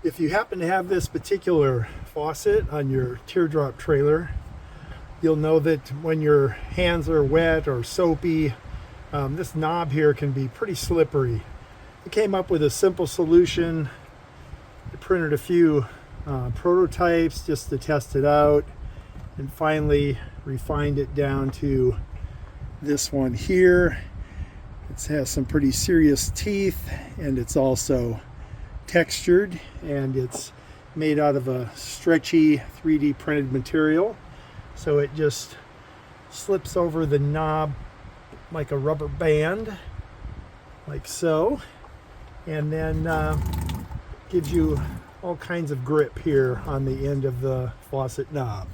If you happen to have this particular faucet on your teardrop trailer, you'll know that when your hands are wet or soapy, this knob here can be pretty slippery. I came up with a simple solution. I printed a few prototypes just to test it out, and finally refined it down to this one here. It has some pretty serious teeth, and it's also textured, and it's made out of a stretchy 3D printed material, so it just slips over the knob like a rubber band, like so, and then gives you all kinds of grip here on the end of the faucet knob.